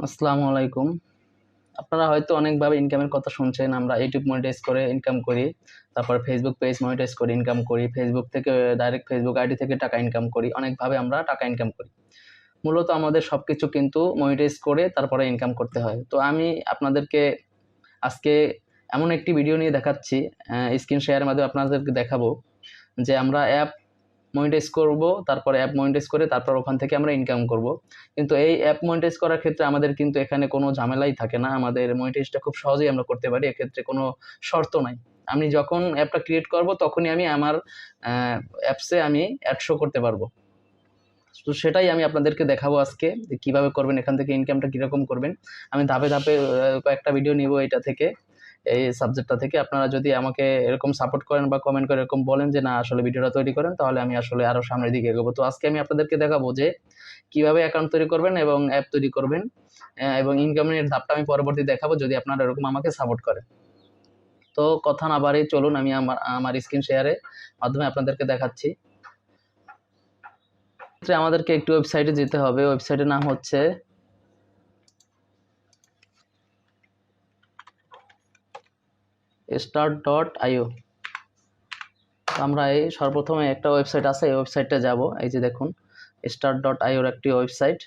আসসালামু আলাইকুম। আপনারা হয়তো অনেকভাবে ইনকামের কথা শুনছেন। আমরা ইউটিউব মনিটাইজ করে ইনকাম করি, তারপর ফেসবুক পেজ মনিটাইজ করে ইনকাম করি, ফেসবুক থেকে ডাইরেক্ট ফেসবুক আইডি থেকে টাকা ইনকাম করি। অনেকভাবে আমরা টাকা ইনকাম করি। মূলত আমাদের সবকিছু কিন্তু মনিটাইজ করে তারপরে ইনকাম করতে হয়। তো আমি আপনাদেরকে আজকে এমন একটি ভিডিও নিয়ে দেখাচ্ছি, স্ক্রিন শেয়ারের মাধ্যমে আপনাদেরকে দেখাবো যে আমরা অ্যাপ মনিটাইজ করব, তারপরে অ্যাপ মনিটাইজ করে তারপর ওখান থেকে আমরা ইনকাম করব। কিন্তু এই অ্যাপ মনিটাইজ করার ক্ষেত্রে আমাদের কিন্তু এখানে কোনো ঝামেলাই থাকে না। আমাদের মনিটাইজটা খুব সহজেই আমরা করতে পারি, এক্ষেত্রে কোনো শর্ত নাই। আমি যখন অ্যাপটা ক্রিয়েট করব তখনই আমি আমার অ্যাপসে আমি অ্যাড শো করতে পারবো। তো সেটাই আমি আপনাদেরকে দেখাবো আজকে, যে কীভাবে করবেন, এখান থেকে ইনকামটা কীরকম করবেন। আমি ধাপে ধাপে কয়েকটা ভিডিও নিব এটা থেকে, এই সাবজেক্টটা থেকে। আপনারা যদি আমাকে এরকম সাপোর্ট করেন বা কমেন্ট করে এরকম বলেন যে না আসলে ভিডিওটা তৈরি করেন, তাহলে আমি আসলে আরও সামনের দিকে এগোবো। তো আজকে আমি আপনাদেরকে দেখাবো যে কীভাবে অ্যাকাউন্ট তৈরি করবেন এবং অ্যাপ তৈরি করবেন, এবং ইনকামের ধাপটা আমি পরবর্তী দেখাবো যদি আপনারা এরকম আমাকে সাপোর্ট করেন। তো কথা না বাড়িয়ে চলুন আমি আমার স্ক্রিন শেয়ারের মাধ্যমে আপনাদেরকে দেখাচ্ছি। আমাদেরকে একটি ওয়েবসাইটে যেতে হবে। ওয়েবসাইটের নাম হচ্ছে start.io। আমরা এই সর্বপ্রথমে একটা ওয়েবসাইট আছে, এই ওয়েবসাইটটা যাব। এই যে দেখুন, start.io একটি ওয়েবসাইট।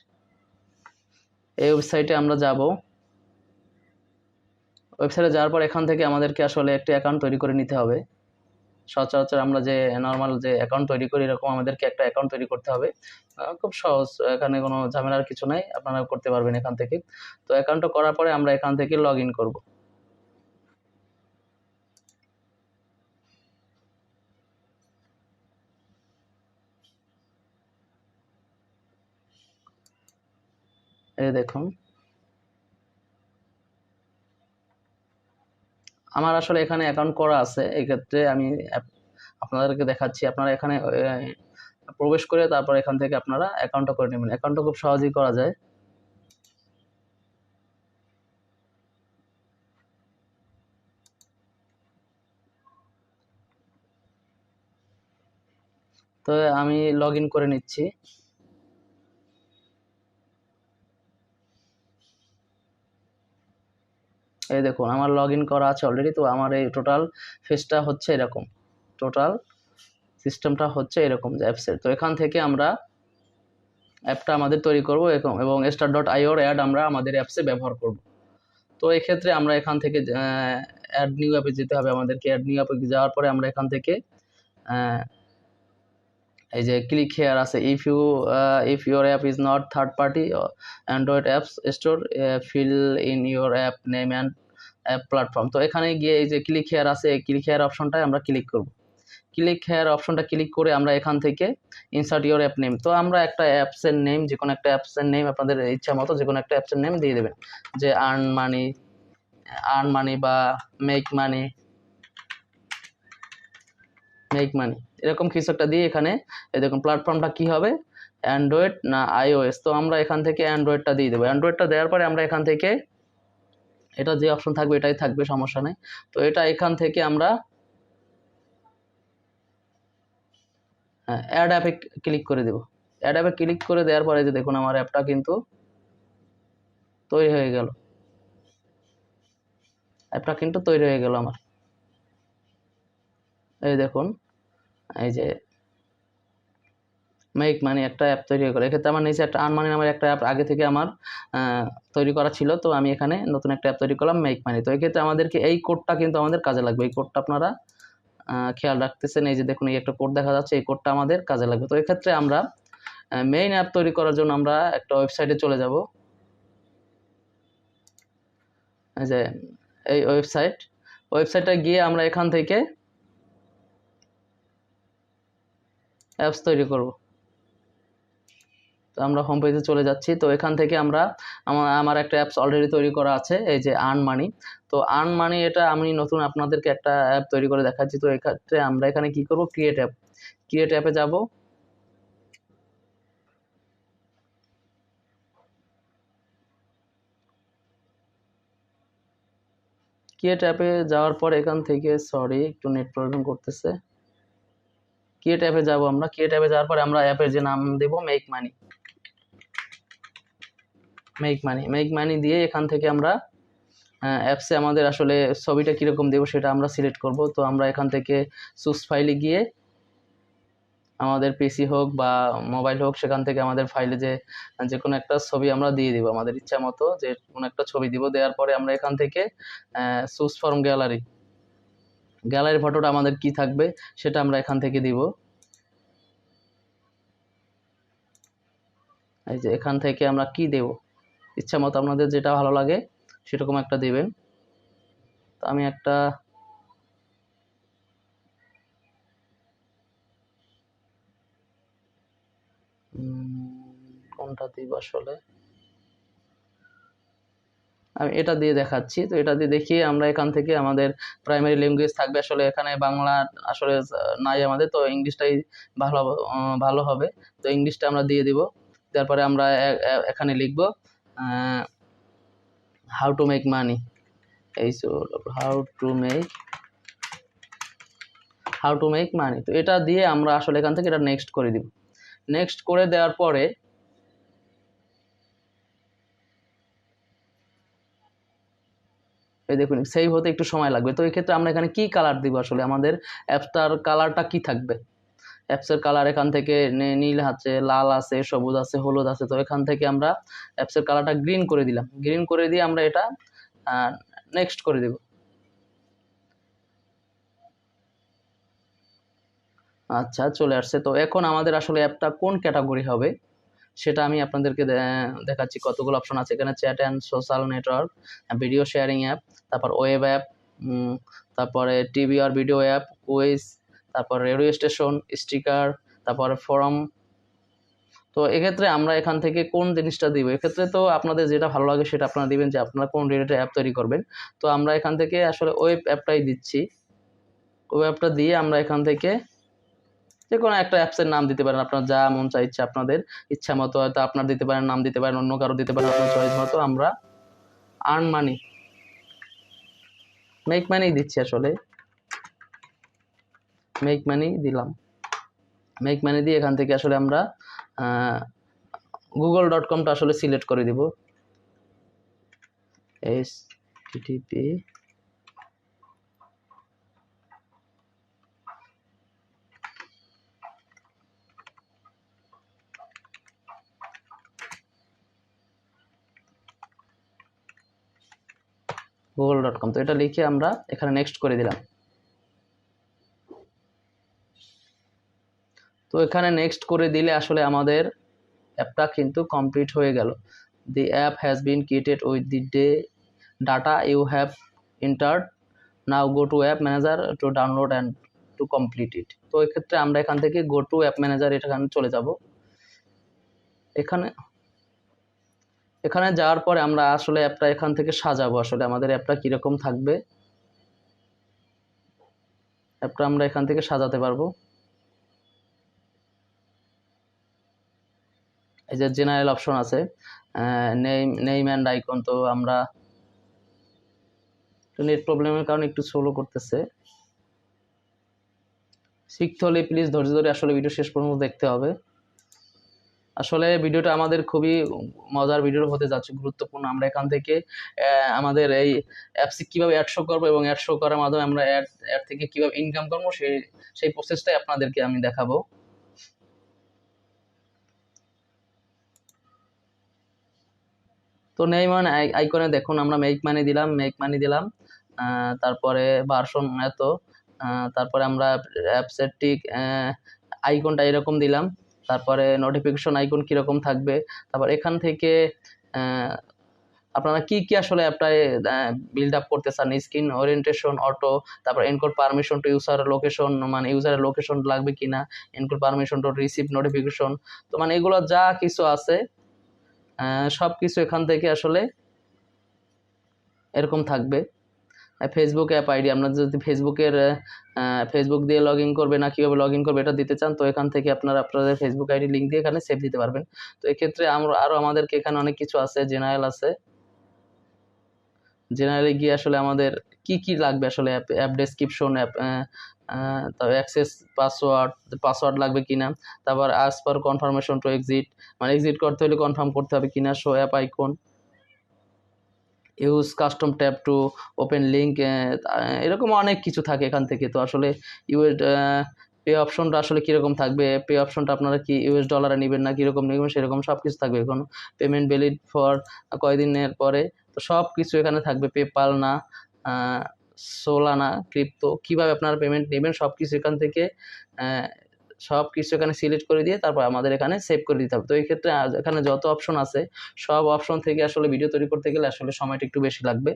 এই ওয়েবসাইটে আমরা যাব। ওয়েবসাইটে যাওয়ার পর এখান থেকে আমাদেরকে আসলে একটি অ্যাকাউন্ট তৈরি করে নিতে হবে। সচরাচর আমরা যে নর্মাল যে অ্যাকাউন্ট তৈরি করি, এরকম আমাদেরকে একটা অ্যাকাউন্ট তৈরি করতে হবে। খুব সহজ, এখানে কোনো ঝামেলার কিছু নাই, আপনারা করতে পারবেন এখান থেকে। তো অ্যাকাউন্টটা করার পরে আমরা এখান থেকে লগ ইন করব। এই দেখুন, আমার আসলে এখানে অ্যাকাউন্ট করা আছে। এই ক্ষেত্রে আমি আপনাদেরকে দেখাচ্ছি। আপনারা এখানে প্রবেশ করে তারপর এখান থেকে আপনারা অ্যাকাউন্টটা করে নেবেন। অ্যাকাউন্টটা খুব সহজেই করা যায়। তো আমি লগ ইন করে নিচ্ছি। এই দেখুন, আমার লগ ইন করা আছে অলরেডি। তো আমার এই টোটাল ফেসটা হচ্ছে এরকম, টোটাল সিস্টেমটা হচ্ছে এরকম যে অ্যাপসের। তো এখান থেকে আমরা অ্যাপটা আমাদের তৈরি করব এবং start.io অ্যাড আমরা আমাদের অ্যাপসে ব্যবহার করব। তো এক্ষেত্রে আমরা এখান থেকে অ্যাড নিউ অ্যাপে যেতে হবে আমাদেরকে। অ্যাড নিউ অ্যাপে যাওয়ার পরে আমরা এখান থেকে এই যে ক্লিক হেয়ার আছে, if your app is not third party Android apps store, fill in your app name and app platform. তো এখানে গিয়ে এই যে ক্লিক হেয়ার আছে, এই ক্লিক হেয়ার অপশনটায় আমরা ক্লিক করব। ক্লিক হেয়ার অপশনটা ক্লিক করে আমরা এখান থেকে ইনসার্ট ইউর অ্যাপ নেম। তো আমরা একটা অ্যাপসের নেম, যে কোনো একটা অ্যাপসের নেম আপনাদের ইচ্ছা মতো যে কোনো একটা অ্যাপসের নেম দিয়ে দেবেন, যে আর্ন মানি বা মেক মানি এরকম কিছু একটা দিয়ে এখানে এই দেখুন প্ল্যাটফর্মটা কি হবে, অ্যান্ড্রয়েড না আইওএস। তো আমরা এখান থেকে অ্যান্ড্রয়েডটা দিয়ে দেবো। অ্যান্ড্রয়েডটা দেওয়ার পরে আমরা এখান থেকে এটা যে অপশন থাকবে এটাই থাকবে, সমস্যা নেই। তো এটা এখান থেকে আমরা অ্যাড অ্যাপে ক্লিক করে দেবো। অ্যাড অ্যাপে ক্লিক করে দেওয়ার পরে যে দেখুন আমার অ্যাপটা কিন্তু তৈরি হয়ে গেল। অ্যাপটা কিন্তু তৈরি হয়ে গেল আমার। এই দেখুন, এই যে মেক মানি একটা অ্যাপ তৈরি হয়ে গেল। এক্ষেত্রে আমার নিচে একটা আর্ন মানি নামের একটা অ্যাপ আগে থেকে আমার তৈরি করা ছিল। তো আমি এখানে নতুন একটা অ্যাপ তৈরি করলাম, মেক মানি। তো এক্ষেত্রে আমাদেরকে এই কোডটা কিন্তু আমাদের কাজে লাগবে। এই কোডটা আপনারা খেয়াল রাখতেছেন, এই যে দেখুন এই একটা কোড দেখা যাচ্ছে, এই কোডটা আমাদের কাজে লাগবে। তো এক্ষেত্রে আমরা মেইন অ্যাপ তৈরি করার জন্য আমরা একটা ওয়েবসাইটে চলে যাব। এই যে এই ওয়েবসাইটটা গিয়ে আমরা এখান থেকে অ্যাপস তৈরি করব। তো আমরা হোম পেজে চলে যাচ্ছি। তো এখান থেকে আমরা আমার একটা অ্যাপস অলরেডি তৈরি করা আছে, এই যে আর্ন মানি। তো আর্ন মানি এটা আমি নতুন আপনাদেরকে একটা অ্যাপ তৈরি করে দেখাচ্ছি। তো এক্ষেত্রে আমরা এখানে কি করব, ক্রিয়েট অ্যাপে যাব। ক্রিয়েট অ্যাপে যাওয়ার পর এখান থেকে সরি একটু নেট প্রবলেম করতেছে। ক্রিয়েট অ্যাপে যাব আমরা। ক্রিয়েট অ্যাপে যাওয়ার পরে আমরা অ্যাপের যে নাম দেব মেক মানি। মেক মানি দিয়ে এখান থেকে আমরা অ্যাপসে আমাদের আসলে ছবিটা কীরকম দেবো সেটা আমরা সিলেক্ট করব। তো আমরা এখান থেকে চুজ ফাইলে গিয়ে আমাদের পিসি হোক বা মোবাইল হোক, সেখান থেকে আমাদের ফাইলে যে কোনো একটা ছবি আমরা দিয়ে দিব আমাদের ইচ্ছা মতো, যে কোনো একটা ছবি দিব। দেওয়ার পরে আমরা এখান থেকে চুজ ফ্রম গ্যালারি ফটোটা আমাদের কি থাকবে সেটা আমরা এখান থেকে দিব। এই যে এখান থেকে আমরা কি দেব, ইচ্ছা মতো আপনাদের যেটা ভালো লাগে সেরকম একটা দিবেন। তো আমি একটা কোনটা দিব আসলে, আমি এটা দিয়ে দেখাচ্ছি। তো এটা দিয়ে দেখিয়ে আমরা এখান থেকে আমাদের প্রাইমারি ল্যাঙ্গুয়েজ থাকবে আসলে এখানে বাংলা আসলে নাই আমাদের, তো ইংলিশটাই ভালো হবে। তো ইংলিশটা আমরা দিয়ে দিব। তারপরে আমরা এখানে লিখব how to make money, how to make money. তো এটা দিয়ে আমরা আসলে এখান থেকে এটা নেক্সট করে দিব। নেক্সট করে দেওয়ার পরে এই দেখুন সেভ হতে একটু সময় লাগবে। তো এই ক্ষেত্রে আমরা এখানে কি কালার দিব, আসলে আমাদের অ্যাপসটার কালারটা কি থাকবে। অ্যাপসের কালার এখান থেকে নীল আছে, লাল আছে, সবুজ আছে, হলুদ আছে। তো এখান থেকে আমরা অ্যাপসের কালারটা গ্রিন করে দিলাম। গ্রিন করে দিয়ে আমরা এটা নেক্সট করে দেব। আচ্ছা, চলে আসছে। তো এখন আমাদের আসলে অ্যাপটা কোন ক্যাটাগরি হবে সেটা আমি আপনাদেরকে দেখাচ্ছি। কতগুলো অপশন আছে এখানে, chat and social network, video sharing app, তারপর ওয়েব অ্যাপ, তারপরে টিভি আর ভিডিও অ্যাপ, কুইজ, তারপর রেডিও স্টেশন, স্টিকার, তারপরে ফোরাম। তো এক্ষেত্রে আমরা এখান থেকে কোন জিনিসটা দিব, এক্ষেত্রে তো আপনাদের যেটা ভালো লাগে সেটা আপনারা দিবেন, যে আপনারা কোন রিলেটেড অ্যাপ তৈরি করবেন। তো আমরা এখান থেকে আসলে ওয়েব অ্যাপটাই দিচ্ছি। ওয়েব অ্যাপটা দিয়ে আমরা এখান থেকে যে কোনো একটা অ্যাপসের নাম দিতে পারেন, আপনার যা মন চাইছে আপনাদের ইচ্ছা মতো, হয়তো আপনার দিতে পারেন, নাম দিতে পারেন, অন্য কারো দিতে পারেন, আপনার চয়েস মতো। আমরা আর্ন মানি, মেক মানি দিচ্ছি, আসলে মেক মানি দিলাম। মেক মানি দিয়ে এখান থেকে আসলে আমরা google.com-টা আসলে সিলেক্ট করে দিব। http google.com। তো এটা লিখে আমরা এখানে নেক্সট করে দিলাম। তো এখানে নেক্সট করে দিলে আসলে আমাদের অ্যাপটা কিন্তু কমপ্লিট হয়ে গেল। The app has been created with the data you have entered, now go to app manager to download and to complete it. তো এক্ষেত্রে আমরা এখান থেকে গো টু অ্যাপ ম্যানেজার এখানে চলে যাব। এখানে যাওয়ার পরে আমরা আসলে অ্যাপটা এখান থেকে সাজাবো, আসলে আমাদের অ্যাপটা কীরকম থাকবে অ্যাপটা আমরা এখান থেকে সাজাতে পারবো। এই যে জেনারেল অপশন আছে, নেম অ্যান্ড আইকন। তো আমরা নেট প্রবলেমের কারণে একটু স্লো করতেছে, শিখতে হলে প্লিজ ধৈর্য ধরে আসলে ভিডিও শেষ পর্যন্ত দেখতে হবে। আসলে ভিডিওটা আমাদের খুবই মজার ভিডিও হতে যাচ্ছে, গুরুত্বপূর্ণ। আমরা এখান থেকে আমাদের এই অ্যাপসে কীভাবে অ্যাড শো করবো এবং অ্যাড শো করার মাধ্যমে আমরা অ্যাড থেকে কীভাবে ইনকাম করবো সেই প্রসেসটাই আপনাদেরকে আমি দেখাবো। তো নেইমান আইকনে দেখুন আমরা মেক মানি দিলাম, তারপরে ভার্সন এত, তারপরে আমরা অ্যাপসের টিক আইকনটা এরকম দিলাম, তারপরে নোটিফিকেশন আইকন কীরকম থাকবে, তারপর এখান থেকে আপনারা কি কি আসলে অ্যাপটায় বিল্ড আপ করতে চান, স্ক্রিন ওরিয়েন্টেশন, অটো, তারপর encode permission to user location, মানে ইউজারের লোকেশন লাগবে কিনা, encode permission to receive notification. তো মানে এগুলো যা কিছু আছে সব কিছু এখান থেকে আসলে এরকম থাকবে। ফেসবুক অ্যাপ আইডি, আপনার যদি ফেসবুক দিয়ে লগ ইন করবে না কীভাবে লগ ইন করবে এটা দিতে চান, তো এখান থেকে আপনাদের ফেসবুক আইডি লিঙ্ক দিয়ে এখানে সেভ দিতে পারবেন। তো এক্ষেত্রে আরও আমাদেরকে এখানে অনেক কিছু আছে, জেনারেল আছে। জেনারেলে গিয়ে আসলে আমাদের কি কি লাগবে, আসলে অ্যাপ ডেসক্রিপশন, তারপর অ্যাক্সেস পাসওয়ার্ড লাগবে কিনা, তারপর as per confirmation to exit, মানে এক্সিট করতে হলে কনফার্ম করতে হবে কিনা, show app icon, use custom tab to open link, এরকম অনেক কিছু থাকে এখান থেকে। তো আসলে ইউএস পে অপশনটা আসলে কীরকম থাকবে, পে অপশনটা আপনারা কি ইউএস ডলারে নেবেন না কীরকম নেবেন সেরকম সব কিছু থাকবে। এখন পেমেন্ট ভ্যালিড ফর কয়দিনের পরে, তো সব কিছু এখানে থাকবে। পেপাল না সোলানা ক্রিপ্টো, কীভাবে আপনারা পেমেন্ট নেবেন সব কিছু এখান থেকে সব কিছু এখানে সিলেক্ট করে দিয়ে তারপর আমাদের এখানে সেভ করে দিতে হবে। তো এই ক্ষেত্রে এখানে যত অপশন আছে সব অপশন থেকে আসলে ভিডিও তৈরি করতে গেলে আসলে সময়টা একটু বেশি লাগবে।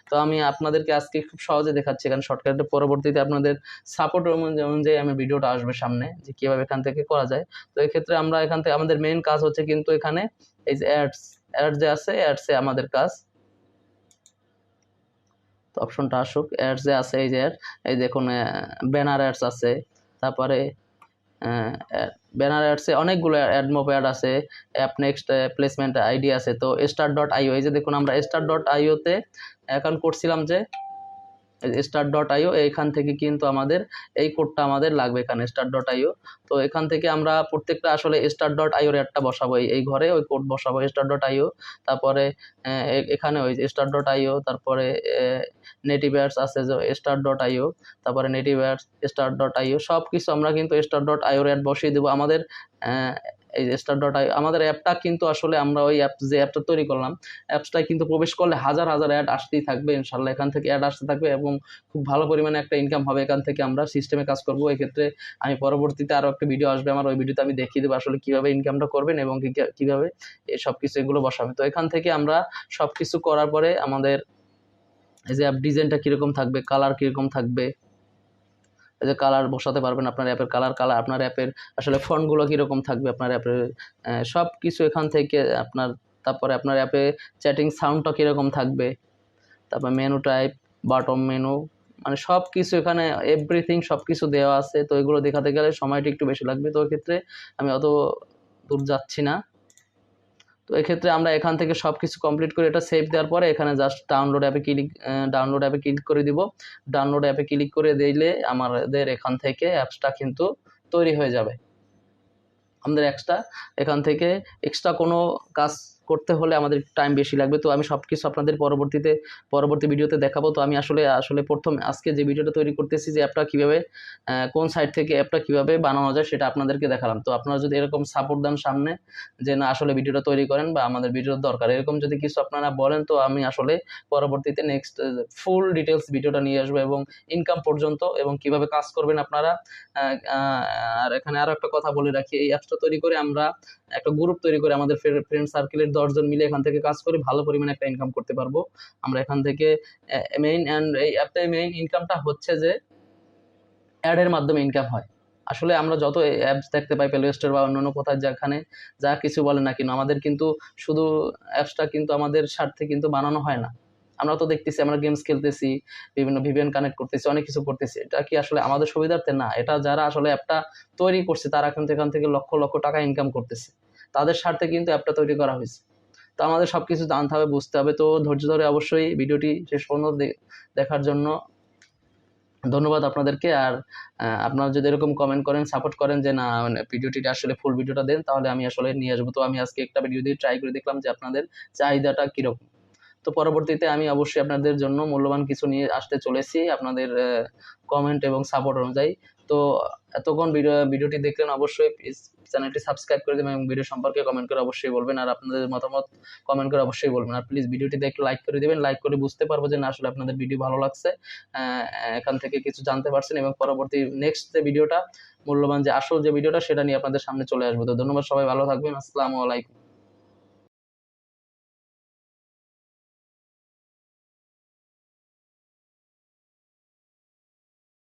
তো আমি আপনাদেরকে আজকে খুব সহজে দেখাচ্ছি এখানে শর্টকাটে, পরবর্তীতে আপনাদের সাপোর্ট অনুযায়ী আমি ভিডিওটা আসবে সামনে যে কীভাবে এখান থেকে করা যায়। তো এই ক্ষেত্রে আমরা এখান থেকে আমাদের মেইন কাজ হচ্ছে কিন্তু এখানে এই যে অ্যাড যে আছে, অ্যাডসে আমাদের কাজ। তো অপশনটা আসুক, অ্যাডস যে আছে এই যে অ্যাড, এই দেখুন ব্যানার অ্যাডস আছে, তারপরে ব্যানার অ্যাডসে অনেকগুলো অ্যাড মপ অ্যাড আছে, অ্যাপ নেক্সট প্লেসমেন্ট আইডি আছে। তো start.io, এই যে দেখুন আমরা start.io তে অ্যাকাউন্ট করছিলাম যে start.io, এইখান থেকে কিন্তু আমাদের এই কোডটা আমাদের লাগবে এখানে start.io। তো এখান থেকে আমরা প্রত্যেকটা আসলে start.io এর একটা বসাবো, এই ঘরে ওই কোড বসাবো start.io, তারপরে এখানে ওই start.io, তারপরে নেটিভ অ্যাডস আছে যে start.io, তারপরে নেটিভ অ্যাডস start.io, সব কিছু আমরা কিন্তু start.io এর অ্যাড বসিয়ে দেবো। আমাদের এই যে start.io আমাদের অ্যাপটা কিন্তু আসলে আমরা ওই যে অ্যাপটা তৈরি করলাম, অ্যাপসটায় কিন্তু প্রবেশ করলে হাজার হাজার অ্যাড আসতেই থাকবে ইনশাল্লাহ, এখান থেকে অ্যাড আসতে থাকবে এবং খুব ভালো পরিমাণে একটা ইনকাম হবে এখান থেকে। আমরা সিস্টেমে কাজ করবো। এক্ষেত্রে আমি পরবর্তীতে আরও একটা ভিডিও আসবে আমার, ওই ভিডিওতে আমি দেখিয়ে দেবো আসলে কীভাবে ইনকামটা করবেন এবং কীভাবে এই সব কিছু এগুলো বসাবেন। তো এখান থেকে আমরা সব কিছু করার পরে আমাদের এই যে অ্যাপ ডিজাইনটা কীরকম থাকবে, কালার কীরকম থাকবে, এই যে কালার বসাতে পারবেন আপনার অ্যাপের কালার, আপনার অ্যাপের আসলে ফন্টগুলো কীরকম থাকবে আপনার অ্যাপের, সব কিছু এখান থেকে আপনার। তারপরে আপনার অ্যাপে চ্যাটিং সাউন্ডটা কীরকম থাকবে, তারপর মেনু টাইপ, বাটম মেনু, মানে সব কিছু এখানে এভরিথিং সব কিছু দেওয়া আছে। তো এগুলো দেখাতে গেলে সময়টা একটু বেশি লাগবে, তো এক্ষেত্রে আমি অত দূর যাচ্ছি না। তো এক্ষেত্রে আমরা এখান থেকে সব কিছু কমপ্লিট করে এটা সেভ দেওয়ার পরে এখানে জাস্ট ডাউনলোড অ্যাপে ক্লিক করে দিব। ডাউনলোড অ্যাপে ক্লিক করে দিলে আমাদের এখান থেকে অ্যাপসটা কিন্তু তৈরি হয়ে যাবে। আমাদের এখান থেকে এক্সট্রা কোনো কাজ করতে হলে আমাদের টাইম বেশি লাগবে। তো আমি সব কিছু আপনাদের পরবর্তী ভিডিওতে দেখাবো। তো আমি আসলে প্রথম আজকে যে ভিডিওটা তৈরি করতেছি যে অ্যাপটা কীভাবে কোন সাইট থেকে অ্যাপটা কীভাবে বানানো যায় সেটা আপনাদেরকে দেখালাম। তো আপনারা যদি এরকম সাপোর্ট দেন সামনে যে না আসলে ভিডিওটা তৈরি করেন বা আমাদের ভিডিওর দরকার, এরকম যদি কিছু আপনারা বলেন, তো আমি আসলে পরবর্তীতে নেক্সট ফুল ডিটেলস ভিডিওটা নিয়ে আসবো এবং ইনকাম পর্যন্ত এবং কিভাবে কাজ করবেন আপনারা। আর এখানে আরও একটা কথা বলে রাখি, এই অ্যাপসটা তৈরি করে আমরা একটা গ্রুপ তৈরি করে আমাদের ফ্রেন্ড সার্কেলের 10 জন মিলে এখান থেকে কাজ করে ভালো পরিমাণে একটা ইনকাম করতে পারবো আমরা এখান থেকে। এই অ্যাপটাই মেইন ইনকামটা হচ্ছে যে অ্যাডের মাধ্যমে ইনকাম হয়। আসলে আমরা যত অ্যাপস দেখতে পাই প্লে স্টোর বা অন্যান্য কোথায় যেখানে যা কিছু বলে না কেন, আমাদের কিন্তু শুধু অ্যাপসটা কিন্তু আমাদের স্বার্থে কিন্তু বানানো হয় না। আমরা তো দেখতেছি আমরা গেমস খেলতেছি, বিভিন্ন ভিপিএন কানেক্ট করতেছি, অনেক কিছু করতেছি, এটা কি আসলে আমাদের সুবিধার্থে না, এটা যারা আসলে অ্যাপটা তৈরি করছে তারা কিন্তু এখান থেকে লক্ষ লক্ষ টাকা ইনকাম করতেছে, তাদের স্বার্থে কিন্তু অ্যাপটা তৈরি করা হয়েছে। তো আমাদের সব কিছু জানতে হবে, বুঝতে হবে। তো ধৈর্য ধরে অবশ্যই ভিডিওটি শেষ পর্যন্ত দেখার জন্য ধন্যবাদ আপনাদেরকে। আর আপনারা যদি এরকম কমেন্ট করেন, সাপোর্ট করেন যে না ভিডিওটি আসলে ফুল ভিডিওটা দেন, তাহলে আমি আসলে নিয়ে আসবো। তো আমি আজকে একটা ভিডিও দিয়ে ট্রাই করে দেখলাম যে আপনাদের চাহিদাটা কীরকম। তো পরবর্তীতে আমি অবশ্যই আপনাদের জন্য মূল্যবান কিছু নিয়ে আসতে চলেছি আপনাদের কমেন্ট এবং সাপোর্ট অনুযায়ী। তো এতক্ষণ ভিডিওটি দেখলেন, অবশ্যই প্লিজ চ্যানেলটি সাবস্ক্রাইব করে দেবেন এবং ভিডিও সম্পর্কে কমেন্ট করে অবশ্যই বলবেন, আর আপনাদের মতামত কমেন্ট করে অবশ্যই বলবেন। আর প্লিজ ভিডিওটি দেখে লাইক করে দেবেন, লাইক করে বুঝতে পারবো যে না আসলে আপনাদের ভিডিও ভালো লাগছে, এখান থেকে কিছু জানতে পারছেন এবং পরবর্তী নেক্সট যে ভিডিওটা মূল্যবান যে আসল যে ভিডিওটা সেটা নিয়ে আপনাদের সামনে চলে আসবো। তো ধন্যবাদ, সবাই ভালো থাকবেন, আসসালামু আলাইকুম।